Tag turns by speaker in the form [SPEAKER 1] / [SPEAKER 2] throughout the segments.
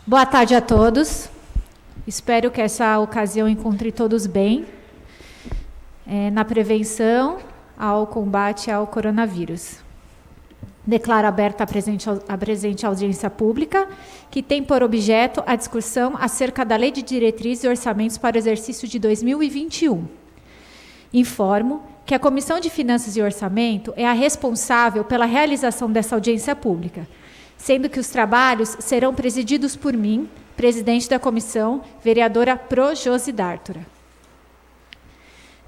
[SPEAKER 1] Boa tarde a todos. Espero que essa ocasião encontre todos bem na prevenção ao combate ao coronavírus. Declaro aberta a presente audiência pública, que tem por objeto a discussão acerca da Lei de Diretrizes e Orçamentos para o exercício de 2021. Informo que a Comissão de Finanças e Orçamento é a responsável pela realização dessa audiência pública, sendo que os trabalhos serão presididos por mim, presidente da comissão, vereadora Pro Josi D'Artora.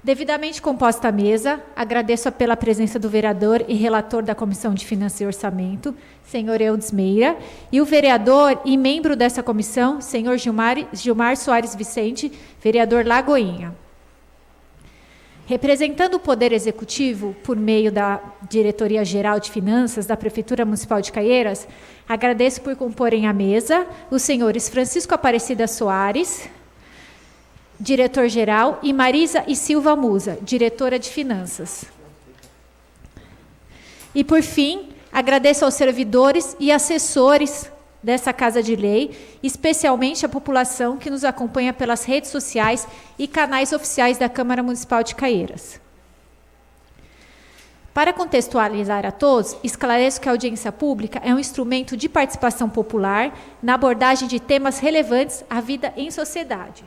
[SPEAKER 1] Devidamente composta a mesa, agradeço pela presença do vereador e relator da Comissão de Finanças e Orçamento, senhor Eudes Meira, e o vereador e membro dessa comissão, senhor Gilmar Soares Vicente, vereador Lagoinha. Representando o Poder Executivo, por meio da Diretoria Geral de Finanças da Prefeitura Municipal de Caieiras, agradeço por comporem a mesa os senhores Francisco Aparecida Soares, diretor-geral, e Marisa e Silva Musa, diretora de Finanças. E, por fim, agradeço aos servidores e assessores dessa Casa de Lei, especialmente a população que nos acompanha pelas redes sociais e canais oficiais da Câmara Municipal de Caieiras. Para contextualizar a todos, esclareço que a audiência pública é um instrumento de participação popular na abordagem de temas relevantes à vida em sociedade.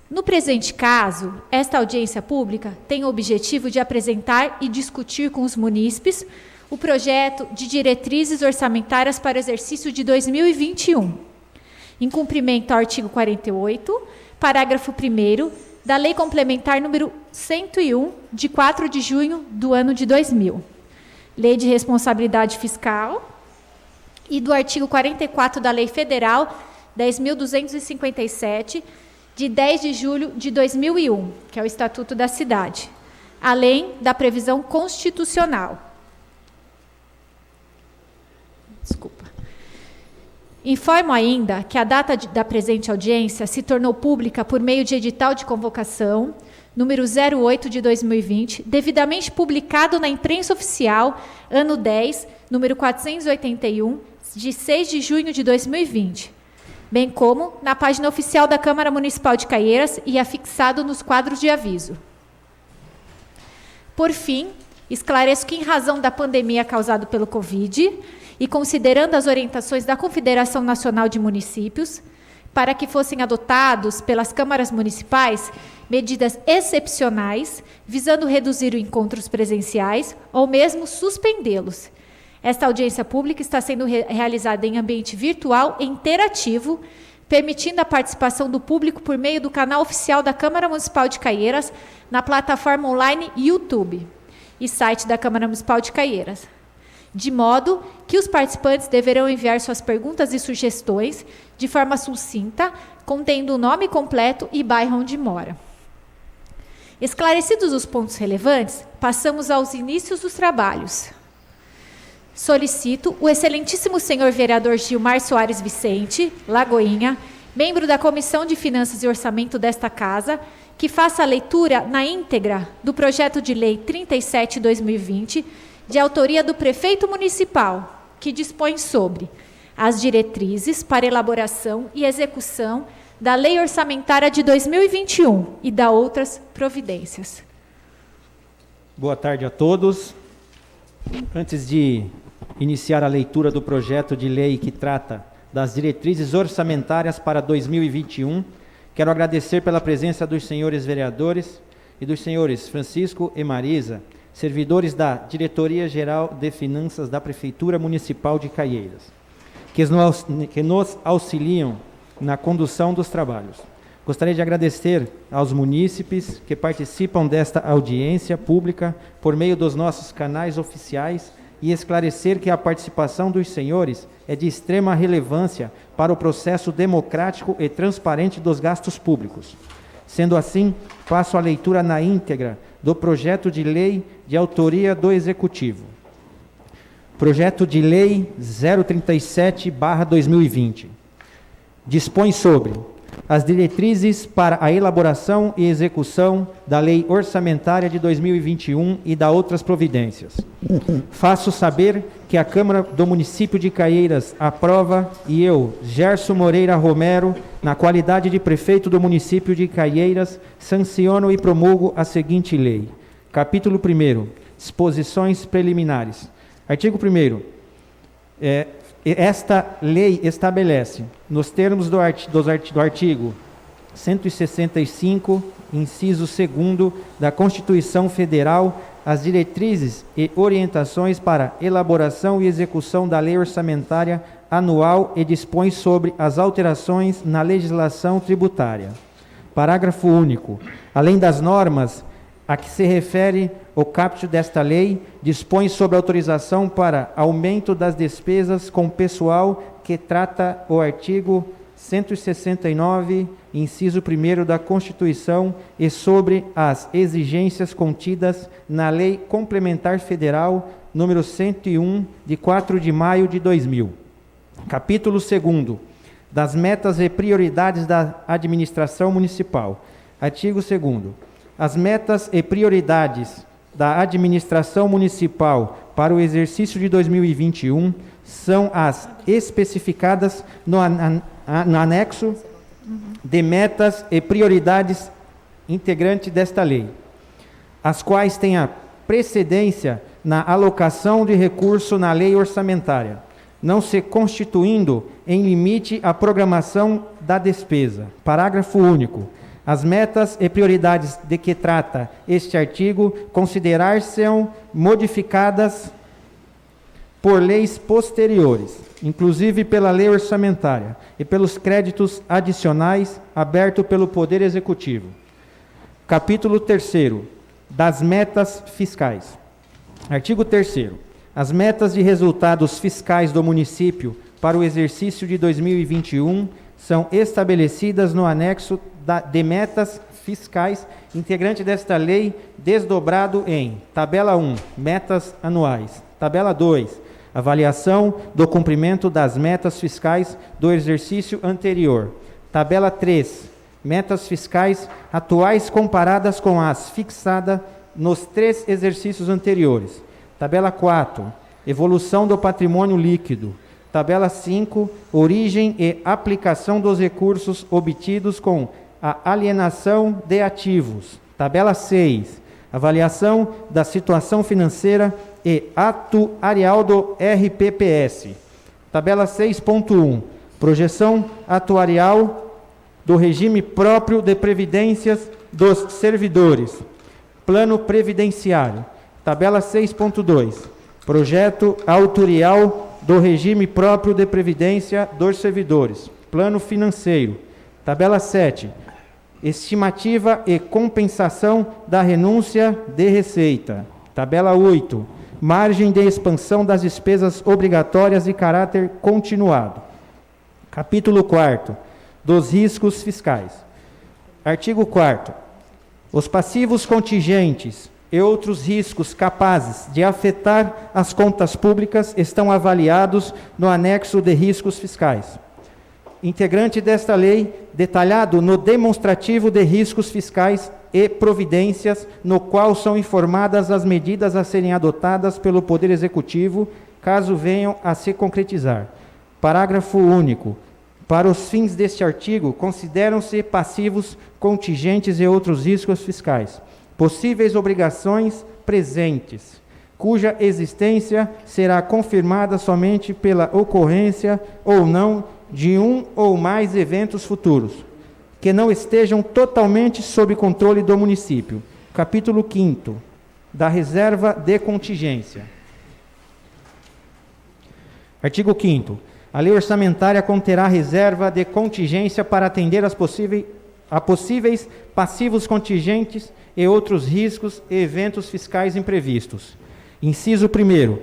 [SPEAKER 1] No presente caso, esta audiência pública tem o objetivo de apresentar e discutir com os munícipes o projeto de diretrizes orçamentárias para o exercício de 2021, em cumprimento ao artigo 48, parágrafo 1º, da Lei Complementar número 101, de 4 de junho do ano de 2000, Lei de Responsabilidade Fiscal, e do artigo 44 da Lei Federal 10.257, de 10 de julho de 2001, que é o Estatuto da Cidade, além da previsão constitucional. Informo ainda que a data da presente audiência se tornou pública por meio de edital de convocação, número 08 de 2020, devidamente publicado na imprensa oficial, ano 10, número 481, de 6 de junho de 2020, bem como na página oficial da Câmara Municipal de Caieiras e afixado nos quadros de aviso. Por fim, esclareço que, em razão da pandemia causada pelo Covid, e considerando as orientações da Confederação Nacional de Municípios, para que fossem adotados pelas câmaras municipais medidas excepcionais, visando reduzir os encontros presenciais ou mesmo suspendê-los. Esta audiência pública está sendo realizada em ambiente virtual e interativo, permitindo a participação do público por meio do canal oficial da Câmara Municipal de Caieiras, na plataforma online YouTube e site da Câmara Municipal de Caieiras, de modo que os participantes deverão enviar suas perguntas e sugestões de forma sucinta, contendo o nome completo e bairro onde mora. Esclarecidos os pontos relevantes, passamos aos inícios dos trabalhos. Solicito o excelentíssimo senhor vereador Gilmar Soares Vicente, Lagoinha, membro da Comissão de Finanças e Orçamento desta Casa, que faça a leitura na íntegra do projeto de lei 37/2020, de autoria do prefeito municipal, que dispõe sobre as diretrizes para elaboração e execução da Lei Orçamentária de 2021 e da outras providências.
[SPEAKER 2] Boa tarde a todos. Antes de iniciar a leitura do projeto de lei que trata das diretrizes orçamentárias para 2021, quero agradecer pela presença dos senhores vereadores e dos senhores Francisco e Marisa, servidores da Diretoria Geral de Finanças da Prefeitura Municipal de Caieiras, que nos auxiliam na condução dos trabalhos. Gostaria de agradecer aos munícipes que participam desta audiência pública por meio dos nossos canais oficiais e esclarecer que a participação dos senhores é de extrema relevância para o processo democrático e transparente dos gastos públicos. Sendo assim, faço a leitura na íntegra do projeto de lei de autoria do Executivo. Projeto de Lei 037/2020. Dispõe sobre as diretrizes para a elaboração e execução da Lei Orçamentária de 2021 e da outras providências. Faço saber que a Câmara do Município de Caieiras aprova e eu, Gerson Moreira Romero, na qualidade de prefeito do município de Caieiras, sanciono e promulgo a seguinte lei. Capítulo 1º. Disposições preliminares. Artigo 1º. Esta lei estabelece, nos termos do artigo 165, inciso 2º da Constituição Federal, as diretrizes e orientações para elaboração e execução da Lei Orçamentária Anual e dispõe sobre as alterações na legislação tributária. Parágrafo único. Além das normas a que se refere o caput desta lei, dispõe sobre autorização para aumento das despesas com pessoal que trata o artigo 169, inciso 1º da Constituição e sobre as exigências contidas na Lei Complementar Federal número 101, de 4 de maio de 2000. Capítulo 2º. Das metas e prioridades da administração municipal. Artigo 2º. As metas e prioridades da administração municipal para o exercício de 2021 são as especificadas no anexo de metas e prioridades integrante desta lei, as quais têm a precedência na alocação de recurso na lei orçamentária, não se constituindo em limite a programação da despesa. Parágrafo único. As metas e prioridades de que trata este artigo considerar-se-ão modificadas por leis posteriores, inclusive pela lei orçamentária e pelos créditos adicionais abertos pelo Poder Executivo. Capítulo 3º. Das metas fiscais. Artigo 3º. As metas de resultados fiscais do município para o exercício de 2021 são estabelecidas no anexo de metas fiscais integrante desta lei, desdobrado em tabela 1, metas anuais, tabela 2, avaliação do cumprimento das metas fiscais do exercício anterior, tabela 3, metas fiscais atuais comparadas com as fixadas nos 3 exercícios anteriores, tabela 4, evolução do patrimônio líquido, tabela 5, origem e aplicação dos recursos obtidos com a alienação de ativos. Tabela 6, avaliação da situação financeira e atuarial do RPPS. Tabela 6.1, projeção atuarial do regime próprio de previdências dos servidores. Plano previdenciário. Tabela 6.2, projeto atuarial do regime próprio de previdência dos servidores. Plano financeiro. Tabela 7, estimativa e compensação da renúncia de receita. Tabela 8, margem de expansão das despesas obrigatórias de caráter continuado. Capítulo 4º, dos riscos fiscais. Artigo 4º. Os passivos contingentes e outros riscos capazes de afetar as contas públicas estão avaliados no anexo de riscos fiscais. Integrante desta lei, detalhado no demonstrativo de riscos fiscais e providências, no qual são informadas as medidas a serem adotadas pelo Poder Executivo, caso venham a se concretizar. Parágrafo único. Para os fins deste artigo, consideram-se passivos, contingentes e outros riscos fiscais possíveis obrigações presentes, cuja existência será confirmada somente pela ocorrência ou não de um ou mais eventos futuros, que não estejam totalmente sob controle do município. Capítulo 5º, da reserva de contingência. Artigo 5º. A lei orçamentária conterá reserva de contingência para atender a possíveis passivos contingentes e outros riscos e eventos fiscais imprevistos. Inciso 1º.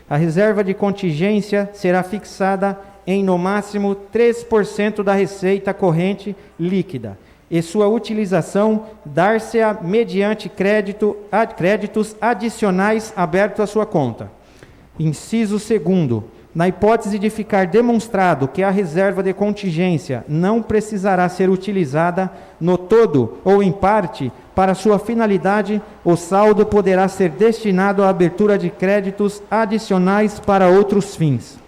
[SPEAKER 2] A reserva de contingência será fixada em no máximo 3% da receita corrente líquida e sua utilização dar-se-á mediante créditos adicionais abertos à sua conta. Inciso 2º. Na hipótese de ficar demonstrado que a reserva de contingência não precisará ser utilizada no todo ou em parte para sua finalidade, o saldo poderá ser destinado à abertura de créditos adicionais para outros fins.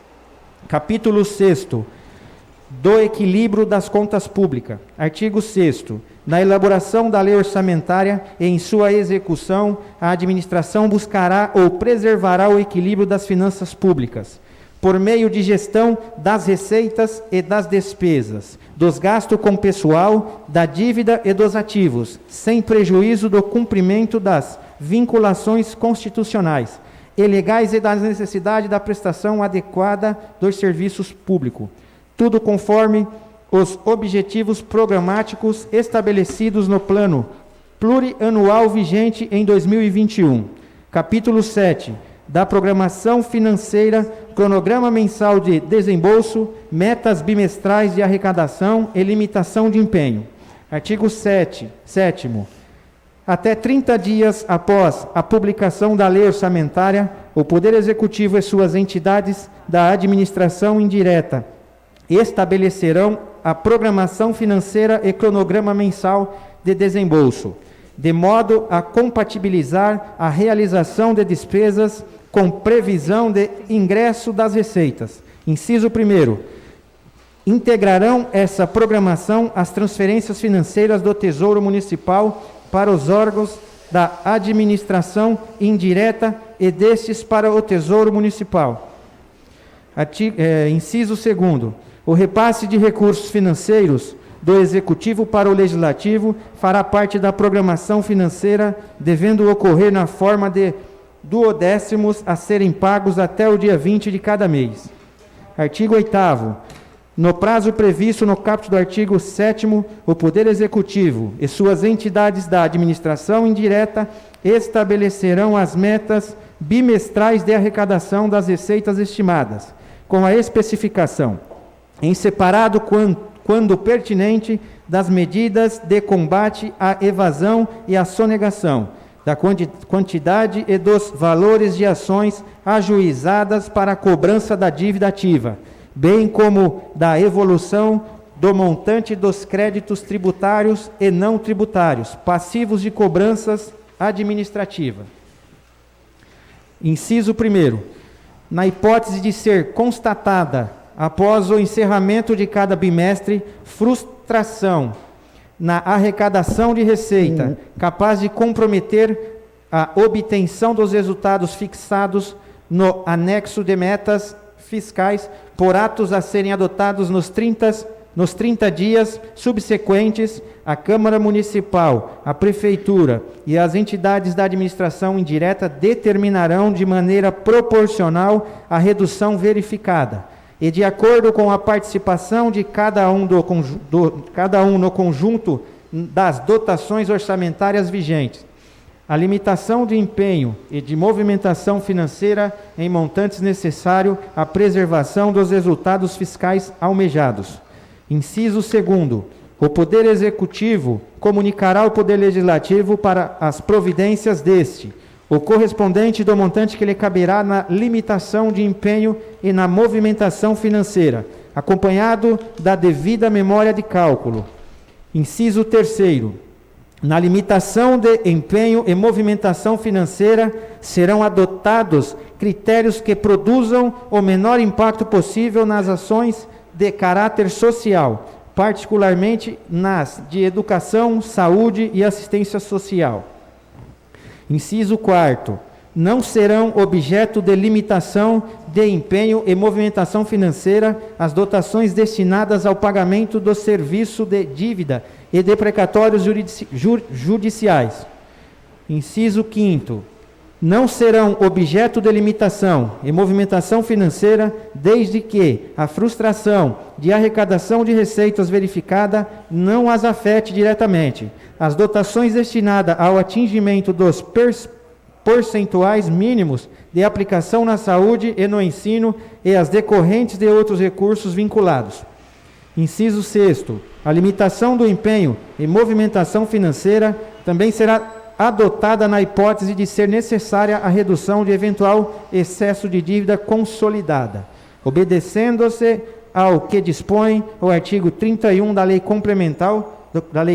[SPEAKER 2] Capítulo 6º. Do equilíbrio das contas públicas. Artigo 6º. Na elaboração da lei orçamentária e em sua execução, a administração buscará ou preservará o equilíbrio das finanças públicas, por meio de gestão das receitas e das despesas, dos gastos com pessoal, da dívida e dos ativos, sem prejuízo do cumprimento das vinculações constitucionais e legais e das necessidades da prestação adequada dos serviços públicos. Tudo conforme os objetivos programáticos estabelecidos no plano plurianual vigente em 2021. Capítulo 7. Da programação financeira, cronograma mensal de desembolso, metas bimestrais de arrecadação e limitação de empenho. Artigo 7º. Até 30 dias após a publicação da lei orçamentária, o Poder Executivo e suas entidades da administração indireta estabelecerão a programação financeira e cronograma mensal de desembolso, de modo a compatibilizar a realização de despesas com previsão de ingresso das receitas. Inciso 1º. Integrarão essa programação as transferências financeiras do Tesouro Municipal para os órgãos da administração indireta e destes para o Tesouro Municipal. Inciso 2º. O repasse de recursos financeiros do Executivo para o Legislativo fará parte da programação financeira, devendo ocorrer na forma de duodécimos a serem pagos até o dia 20 de cada mês. Artigo 8º. No prazo previsto no caput do artigo 7º, o Poder Executivo e suas entidades da administração indireta estabelecerão as metas bimestrais de arrecadação das receitas estimadas, com a especificação, em separado quando pertinente, das medidas de combate à evasão e à sonegação, da quantidade e dos valores de ações ajuizadas para a cobrança da dívida ativa, bem como da evolução do montante dos créditos tributários e não tributários, passivos de cobranças administrativas. Inciso 1º. Na hipótese de ser constatada, após o encerramento de cada bimestre, frustração na arrecadação de receita, capaz de comprometer a obtenção dos resultados fixados no anexo de metas fiscais, por atos a serem adotados nos 30 dias subsequentes, a Câmara Municipal, a Prefeitura e as entidades da administração indireta determinarão de maneira proporcional a redução verificada, e de acordo com a participação de cada um no conjunto das dotações orçamentárias vigentes, a limitação de empenho e de movimentação financeira em montantes necessários à preservação dos resultados fiscais almejados. Inciso 2º. O Poder Executivo comunicará ao Poder Legislativo para as providências deste, o correspondente do montante que lhe caberá na limitação de empenho e na movimentação financeira, acompanhado da devida memória de cálculo. Inciso 3º. Na limitação de empenho e movimentação financeira serão adotados critérios que produzam o menor impacto possível nas ações de caráter social, particularmente nas de educação, saúde e assistência social. Inciso 4º. Não serão objeto de limitação de empenho e movimentação financeira as dotações destinadas ao pagamento do serviço de dívida e de precatórios judiciais. Inciso 5º. Não serão objeto de limitação e movimentação financeira desde que a frustração de arrecadação de receitas verificada não as afete diretamente. As dotações destinadas ao atingimento dos percentuais mínimos de aplicação na saúde e no ensino e as decorrentes de outros recursos vinculados. Inciso 6º. A limitação do empenho e movimentação financeira também será adotada na hipótese de ser necessária a redução de eventual excesso de dívida consolidada. obedecendo-se ao que dispõe o artigo 31 da Lei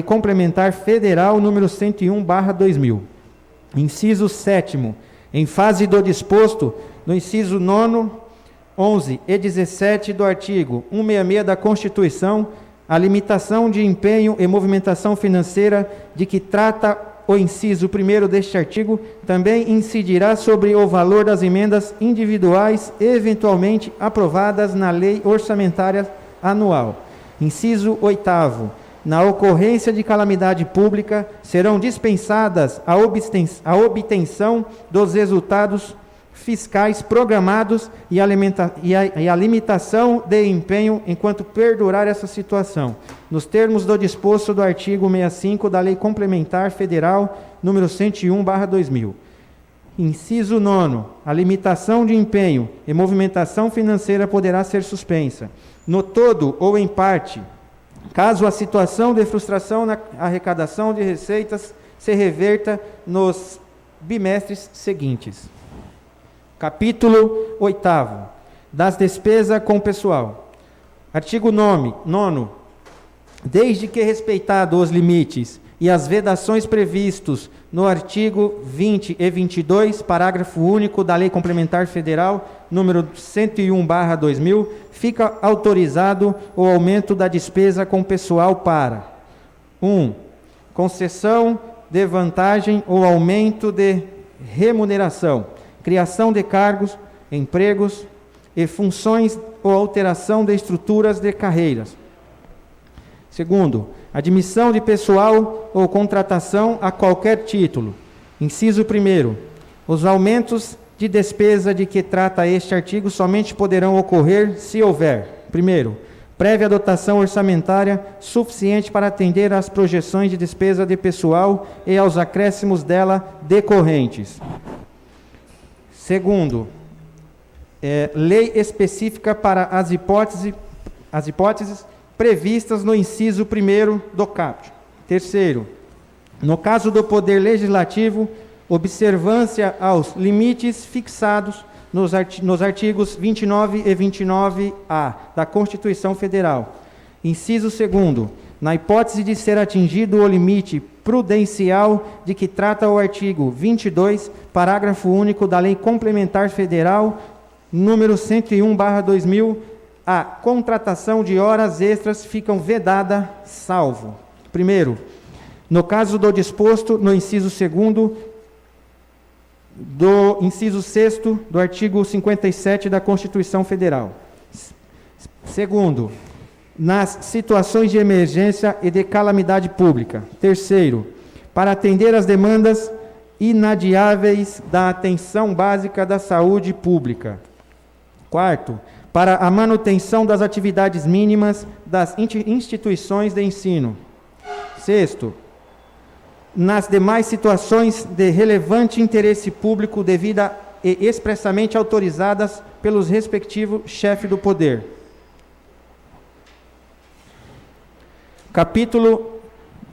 [SPEAKER 2] Complementar Federal número 101/2000. Inciso 7º, em fase do disposto no inciso 9º, 11 e 17 do artigo 166 da Constituição, a limitação de empenho e movimentação financeira de que trata o inciso 1º deste artigo também incidirá sobre o valor das emendas individuais eventualmente aprovadas na Lei Orçamentária Anual. Inciso 8º. Na ocorrência de calamidade pública, serão dispensadas a obtenção dos resultados fiscais programados e a limitação de empenho enquanto perdurar essa situação, nos termos do disposto do artigo 65 da Lei Complementar Federal número 101/2000. Inciso 9º. A limitação de empenho e movimentação financeira poderá ser suspensa, no todo ou em parte, caso a situação de frustração na arrecadação de receitas se reverta nos bimestres seguintes. Capítulo 8º. Das despesas com pessoal. Artigo 9º. Desde que respeitados os limites e as vedações previstos no artigo 20 e 22, parágrafo único da Lei Complementar Federal número 101/2000, fica autorizado o aumento da despesa com pessoal para 1. Concessão de vantagem ou aumento de remuneração, criação de cargos, empregos e funções ou alteração de estruturas de carreiras. Segundo, admissão de pessoal ou contratação a qualquer título. Inciso 1º. Os aumentos de despesa de que trata este artigo somente poderão ocorrer se houver, primeiro, prévia dotação orçamentária suficiente para atender às projeções de despesa de pessoal e aos acréscimos dela decorrentes. Segundo, lei específica para as hipóteses previstas no inciso 1º do caput. Terceiro, no caso do Poder Legislativo, observância aos limites fixados nos artigos 29 e 29A da Constituição Federal. Inciso 2º, na hipótese de ser atingido o limite prudencial de que trata o artigo 22, parágrafo único da Lei Complementar Federal número 101/2000, a contratação de horas extras ficam vedada, salvo. Primeiro, no caso do disposto no inciso 2º do inciso 6º do artigo 57 da Constituição Federal. Segundo, nas situações de emergência e de calamidade pública. Terceiro, para atender às demandas inadiáveis da atenção básica da saúde pública. Quarto, para a manutenção das atividades mínimas das instituições de ensino. Sexto, nas demais situações de relevante interesse público devida e expressamente autorizadas pelos respectivos chefes do poder. Capítulo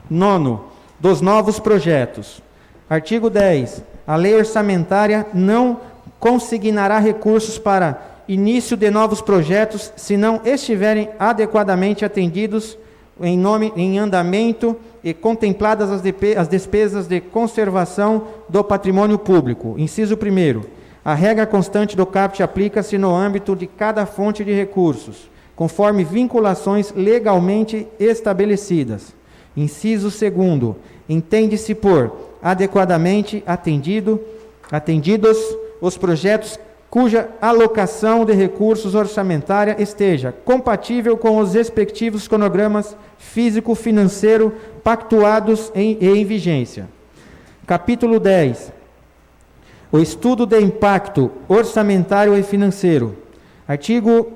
[SPEAKER 2] 9 dos novos projetos. Artigo 10. A lei orçamentária não consignará recursos para início de novos projetos se não estiverem adequadamente atendidos em andamento e contempladas as despesas de conservação do patrimônio público. Inciso 1º. A regra constante do caput aplica-se no âmbito de cada fonte de recursos, conforme vinculações legalmente estabelecidas. Inciso 2º. Entende-se por adequadamente atendidos os projetos cuja alocação de recursos orçamentária esteja compatível com os respectivos cronogramas físico-financeiro pactuados e em vigência. Capítulo 10. O estudo de impacto orçamentário e financeiro. Artigo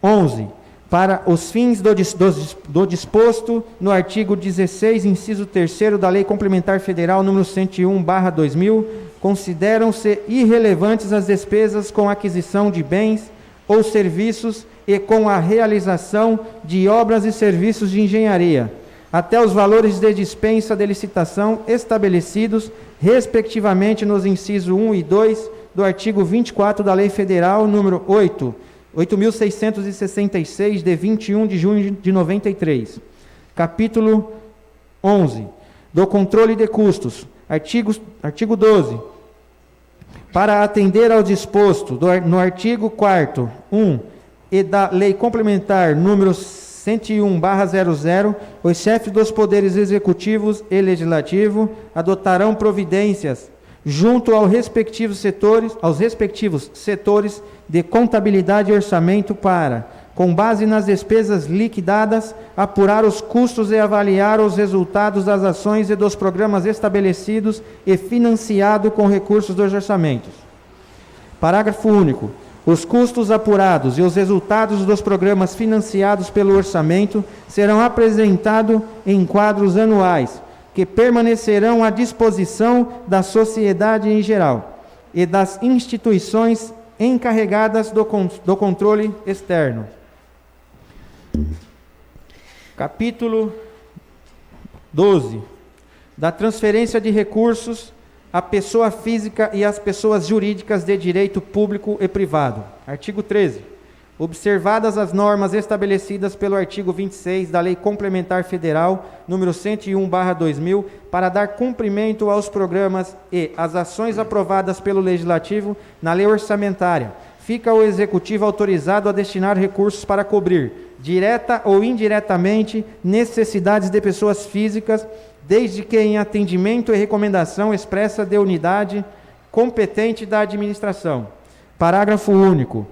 [SPEAKER 2] 11. Para os fins do disposto no artigo 16, inciso 3º da Lei Complementar Federal número 101/2000, consideram-se irrelevantes as despesas com aquisição de bens ou serviços e com a realização de obras e serviços de engenharia, até os valores de dispensa de licitação estabelecidos, respectivamente, nos incisos 1 e 2 do artigo 24 da Lei Federal número 8, 8.666, de 21 de junho de 93. Capítulo 11, do controle de custos. Artigo 12. Para atender ao disposto no artigo 4º, 1, e da Lei Complementar número 101/00, os chefes dos poderes executivos e legislativo adotarão providências junto aos respectivos setores de contabilidade e orçamento para, com base nas despesas liquidadas, apurar os custos e avaliar os resultados das ações e dos programas estabelecidos e financiado com recursos dos orçamentos. Parágrafo único. Os custos apurados e os resultados dos programas financiados pelo orçamento serão apresentados em quadros anuais, que permanecerão à disposição da sociedade em geral e das instituições encarregadas do controle externo. Capítulo 12. Da transferência de recursos à pessoa física e às pessoas jurídicas de direito público e privado. Artigo 13. Observadas as normas estabelecidas pelo artigo 26 da Lei Complementar Federal, número 101/2000, para dar cumprimento aos programas e às ações aprovadas pelo Legislativo na Lei Orçamentária, fica o Executivo autorizado a destinar recursos para cobrir, direta ou indiretamente, necessidades de pessoas físicas, desde que em atendimento e recomendação expressa de unidade competente da administração. Parágrafo único.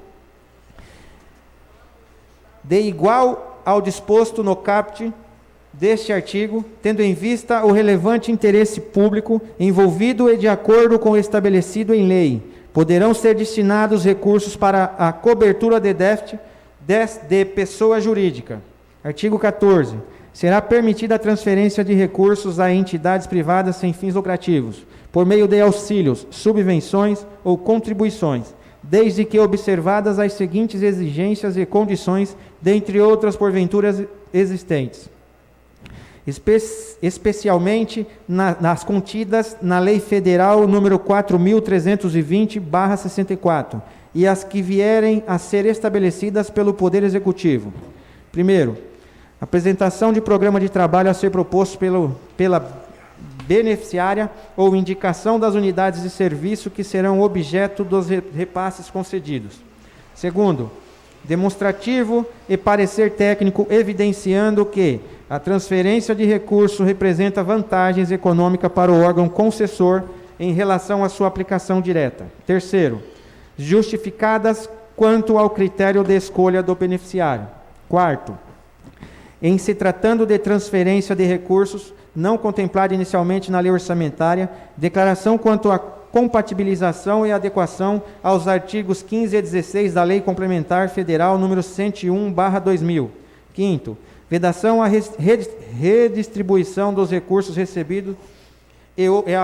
[SPEAKER 2] De igual ao disposto no caput deste artigo, tendo em vista o relevante interesse público envolvido e de acordo com o estabelecido em lei, poderão ser destinados recursos para a cobertura de déficit de pessoa jurídica. Artigo 14. Será permitida a transferência de recursos a entidades privadas sem fins lucrativos, por meio de auxílios, subvenções ou contribuições, desde que observadas as seguintes exigências e condições, dentre outras porventuras existentes, especialmente nas contidas na Lei Federal número 4.320/64, e as que vierem a ser estabelecidas pelo Poder Executivo. Primeiro, apresentação de programa de trabalho a ser proposto pela beneficiária ou indicação das unidades de serviço que serão objeto dos repasses concedidos. Segundo, demonstrativo e parecer técnico evidenciando que a transferência de recurso representa vantagens econômicas para o órgão concessor em relação à sua aplicação direta. Terceiro, justificadas quanto ao critério de escolha do beneficiário. Quarto, em se tratando de transferência de recursos não contemplada inicialmente na lei orçamentária, declaração quanto à compatibilização e adequação aos artigos 15 e 16 da Lei Complementar Federal número 101/2000. Quinto, vedação à redistribuição dos recursos recebidos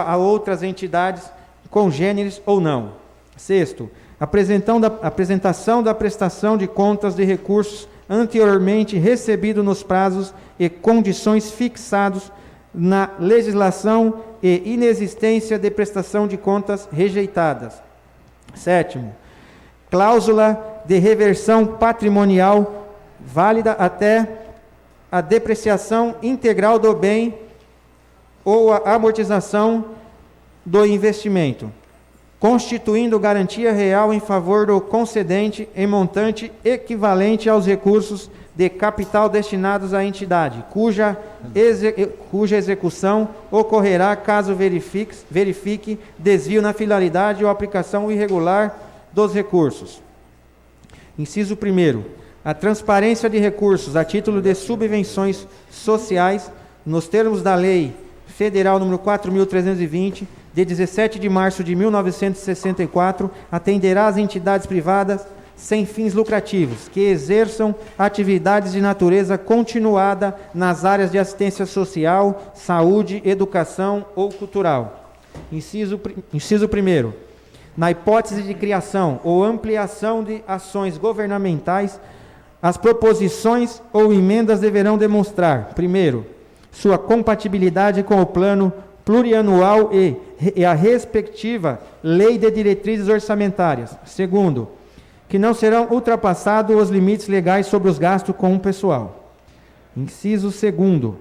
[SPEAKER 2] a outras entidades congêneres ou não. Sexto, apresentação da prestação de contas de recursos anteriormente recebido nos prazos e condições fixados na legislação e inexistência de prestação de contas rejeitadas. Sétimo, cláusula de reversão patrimonial válida até a depreciação integral do bem ou a amortização do investimento, constituindo garantia real em favor do concedente em montante equivalente aos recursos de capital destinados à entidade, cuja execução ocorrerá caso verifique desvio na finalidade ou aplicação irregular dos recursos. Inciso 1º. A transparência de recursos a título de subvenções sociais, nos termos da Lei Federal número 4.320, de 17 de março de 1964, atenderá às entidades privadas sem fins lucrativos, que exerçam atividades de natureza continuada nas áreas de assistência social, saúde, educação ou cultural. Inciso 1º. Na hipótese de criação ou ampliação de ações governamentais, as proposições ou emendas deverão demonstrar, primeiro, sua compatibilidade com o plano plurianual e a respectiva lei de diretrizes orçamentárias. Segundo, que não serão ultrapassados os limites legais sobre os gastos com o pessoal. Inciso 2º.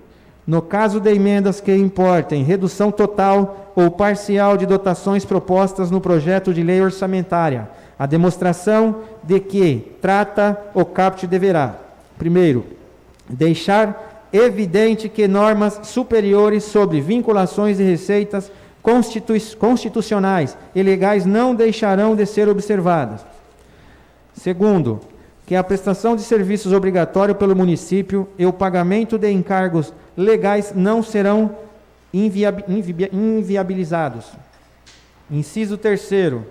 [SPEAKER 2] No caso de emendas que importem redução total ou parcial de dotações propostas no projeto de lei orçamentária, a demonstração de que trata o caput deverá, primeiro, deixar evidente que normas superiores sobre vinculações de receitas constitucionais e legais não deixarão de ser observadas. Segundo, que a prestação de serviços obrigatório pelo município e o pagamento de encargos legais não serão inviabilizados. Inciso 3º,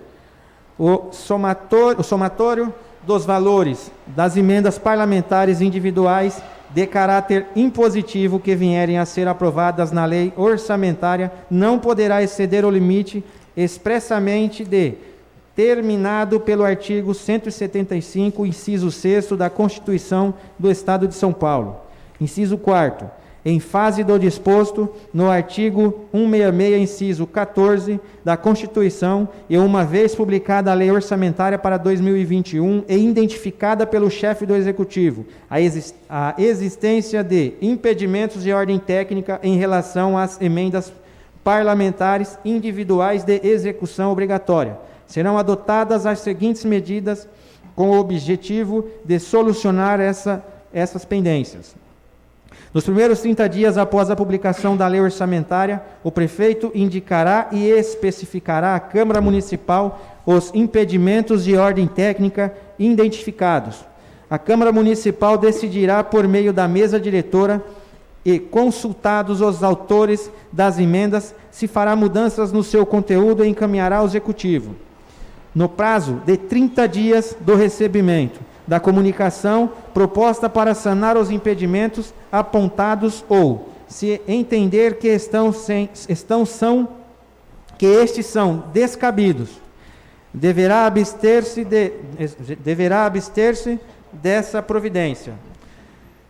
[SPEAKER 2] o somatório dos valores das emendas parlamentares individuais de caráter impositivo que vierem a ser aprovadas na lei orçamentária não poderá exceder o limite expressamente determinado pelo artigo 175, inciso 6º da Constituição do Estado de São Paulo. Inciso 4º, em fase do disposto no artigo 166, inciso 14 da Constituição, e uma vez publicada a lei orçamentária para 2021 e identificada pelo chefe do Executivo a existência de impedimentos de ordem técnica em relação às emendas parlamentares individuais de execução obrigatória, serão adotadas as seguintes medidas com o objetivo de solucionar essas pendências. Nos primeiros 30 dias após a publicação da lei orçamentária, o prefeito indicará e especificará à Câmara Municipal os impedimentos de ordem técnica identificados. A Câmara Municipal decidirá por meio da mesa diretora e, consultados os autores das emendas, se fará mudanças no seu conteúdo e encaminhará ao Executivo. No prazo de 30 dias do recebimento da comunicação proposta para sanar os impedimentos apontados ou, se entender que estes são descabidos, deverá abster-se dessa providência.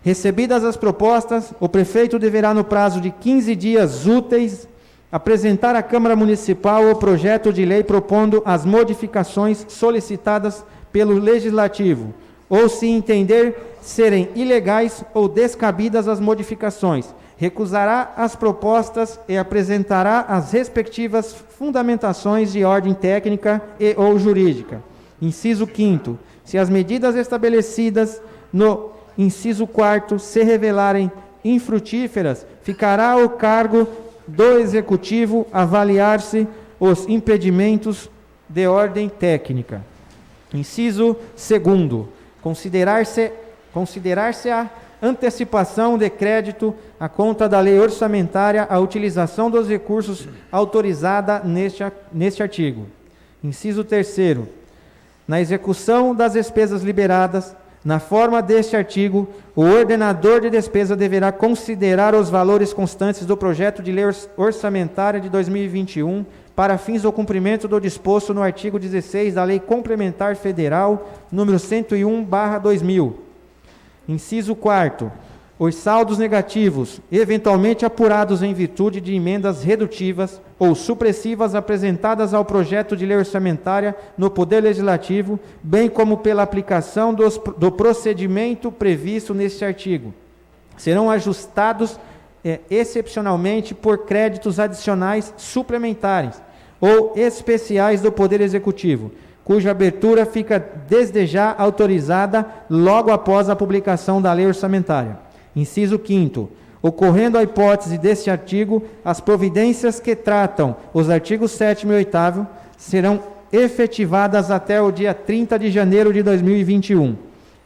[SPEAKER 2] Recebidas as propostas, o prefeito deverá, no prazo de 15 dias úteis, apresentar à Câmara Municipal o projeto de lei propondo as modificações solicitadas pelo Legislativo, ou se entender serem ilegais ou descabidas as modificações, recusará as propostas e apresentará as respectivas fundamentações de ordem técnica e ou jurídica. Inciso 5º. Se as medidas estabelecidas no inciso 4º se revelarem infrutíferas, ficará ao cargo do Executivo avaliar-se os impedimentos de ordem técnica. Inciso 2º. Considerar-se a antecipação de crédito à conta da lei orçamentária a utilização dos recursos autorizada neste artigo. Inciso 3º. Na execução das despesas liberadas, na forma deste artigo, o ordenador de despesa deverá considerar os valores constantes do projeto de lei orçamentária de 2021 para fins do cumprimento do disposto no artigo 16 da Lei Complementar Federal número 101/2000. Inciso 4º. Os saldos negativos, eventualmente apurados em virtude de emendas redutivas ou supressivas apresentadas ao projeto de lei orçamentária no Poder Legislativo, bem como pela aplicação do procedimento previsto neste artigo, serão ajustados excepcionalmente por créditos adicionais suplementares ou especiais do Poder Executivo, cuja abertura fica desde já autorizada logo após a publicação da lei orçamentária. Inciso 5º. Ocorrendo a hipótese deste artigo, as providências que tratam os artigos 7º e 8º serão efetivadas até o dia 30 de janeiro de 2021.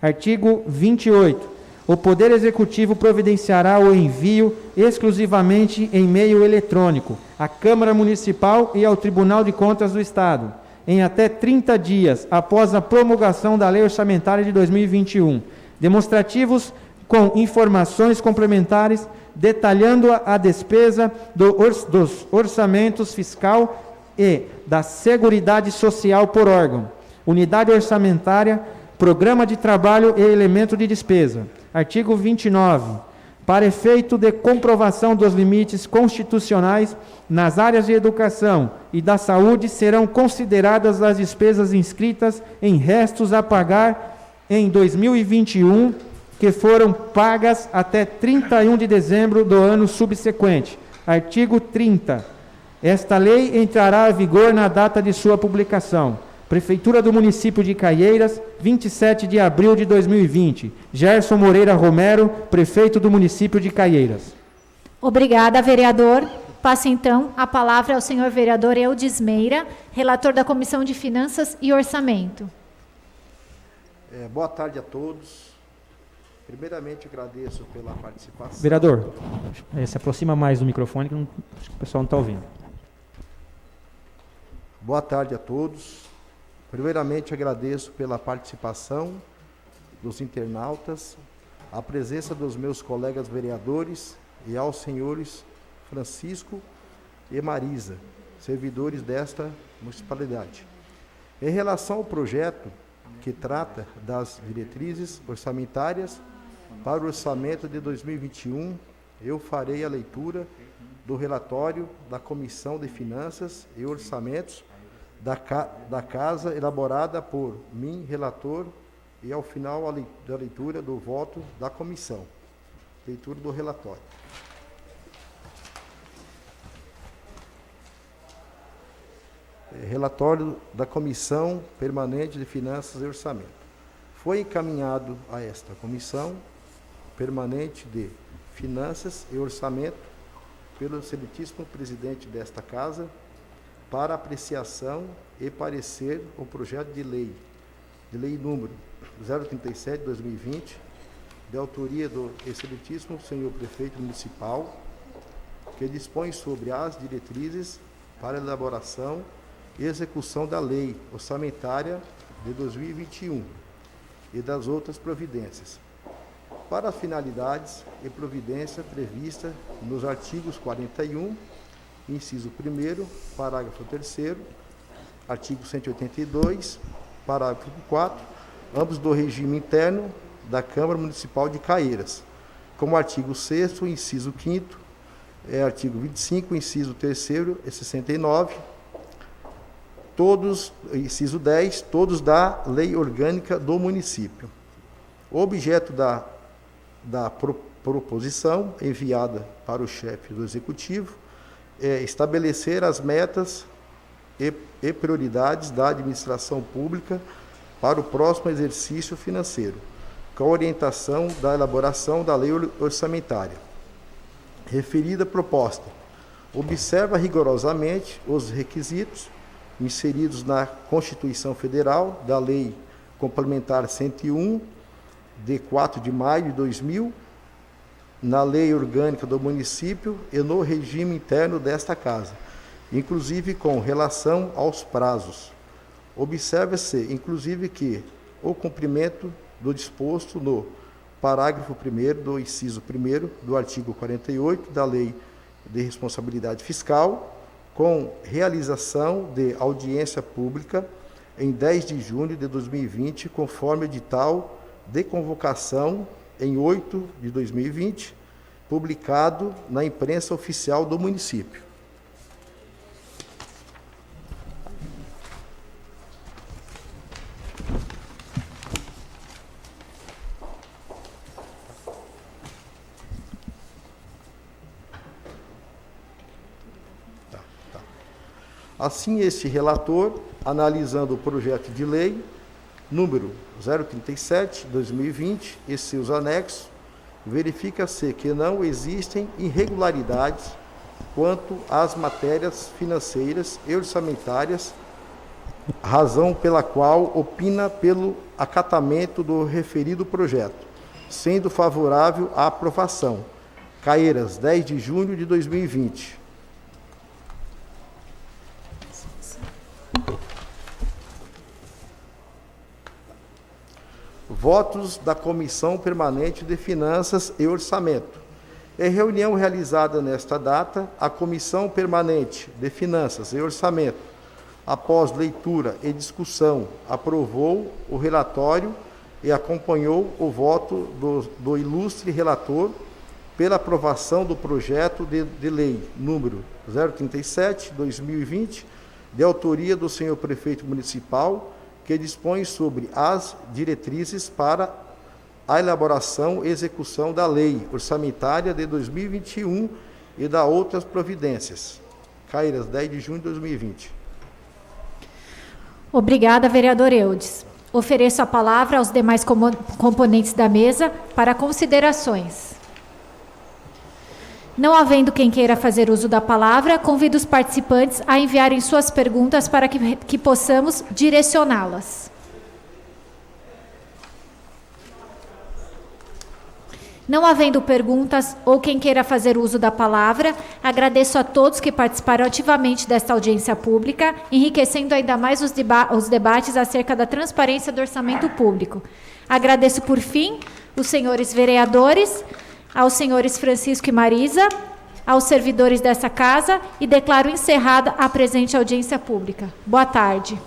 [SPEAKER 2] Artigo 28. O Poder Executivo providenciará o envio exclusivamente em meio eletrônico à Câmara Municipal e ao Tribunal de Contas do Estado, em até 30 dias após a promulgação da Lei Orçamentária de 2021, demonstrativos com informações complementares detalhando a despesa dos orçamentos fiscal e da Seguridade Social por órgão, unidade orçamentária, programa de trabalho e elemento de despesa. Artigo 29. Para efeito de comprovação dos limites constitucionais nas áreas de educação e da saúde, serão consideradas as despesas inscritas em restos a pagar em 2021, que foram pagas até 31 de dezembro do ano subsequente. Artigo 30. Esta lei entrará em vigor na data de sua publicação. Prefeitura do município de Caieiras, 27 de abril de 2020. Gerson Moreira Romero, prefeito do município de Caieiras.
[SPEAKER 1] Obrigada, vereador. Passo, então, a palavra ao senhor vereador Eudes Meira, relator da Comissão de Finanças e Orçamento.
[SPEAKER 3] Boa tarde a todos. Primeiramente, agradeço pela participação.
[SPEAKER 2] Vereador, se aproxima mais do microfone, que acho que o pessoal não está ouvindo.
[SPEAKER 3] Boa tarde a todos. Primeiramente, agradeço pela participação dos internautas, a presença dos meus colegas vereadores e aos senhores Francisco e Marisa, servidores desta municipalidade. Em relação ao projeto que trata das diretrizes orçamentárias para o orçamento de 2021, eu farei a leitura do relatório da Comissão de Finanças e Orçamentos da Casa, elaborada por mim, relator, e ao final da leitura do voto da comissão. Leitura do relatório. Relatório da Comissão Permanente de Finanças e Orçamento. Foi encaminhado a esta Comissão Permanente de Finanças e Orçamento pelo excelentíssimo presidente desta Casa, para apreciação e parecer o projeto de lei número 037/2020, de autoria do excelentíssimo senhor prefeito municipal, que dispõe sobre as diretrizes para elaboração e execução da lei orçamentária de 2021 e das outras providências, para as finalidades e providência prevista nos artigos 41, inciso 1º, parágrafo 3º, artigo 182, parágrafo 4, ambos do regime interno da Câmara Municipal de Caieiras, como artigo 6º, inciso 5º, artigo 25, inciso 3º e 69, todos, inciso 10, todos da Lei Orgânica do Município. O objeto da proposição enviada para o chefe do Executivo é estabelecer as metas e prioridades da administração pública para o próximo exercício financeiro, com a orientação da elaboração da lei orçamentária. Referida proposta observa rigorosamente os requisitos inseridos na Constituição Federal, da Lei Complementar 101, de 4 de maio de 2000, na Lei Orgânica do Município e no regime interno desta Casa, inclusive com relação aos prazos. Observa-se, inclusive, que o cumprimento do disposto no parágrafo 1º do inciso 1º do artigo 48 da Lei de Responsabilidade Fiscal, com realização de audiência pública em 10 de junho de 2020, conforme edital de convocação em 8 de 2020, publicado na imprensa oficial do município. Assim, este relator, analisando o projeto de lei número 037/2020 e seus anexos, verifica-se que não existem irregularidades quanto às matérias financeiras e orçamentárias, razão pela qual opina pelo acatamento do referido projeto, sendo favorável à aprovação. Caieiras, 10 de junho de 2020. Votos da Comissão Permanente de Finanças e Orçamento. Em reunião realizada nesta data, a Comissão Permanente de Finanças e Orçamento, após leitura e discussão, aprovou o relatório e acompanhou o voto do ilustre relator pela aprovação do projeto de lei número 037/2020, de autoria do senhor prefeito municipal, que dispõe sobre as diretrizes para a elaboração e execução da lei orçamentária de 2021 e da outras providências. Cairas, 10 de junho de 2020.
[SPEAKER 1] Obrigada, vereador Eudes. Ofereço a palavra aos demais componentes da mesa para considerações. Não havendo quem queira fazer uso da palavra, convido os participantes a enviarem suas perguntas para que possamos direcioná-las. Não havendo perguntas ou quem queira fazer uso da palavra, agradeço a todos que participaram ativamente desta audiência pública, enriquecendo ainda mais os debates acerca da transparência do orçamento público. Agradeço, por fim, os senhores vereadores, aos senhores Francisco e Marisa, aos servidores dessa casa e declaro encerrada a presente audiência pública. Boa tarde.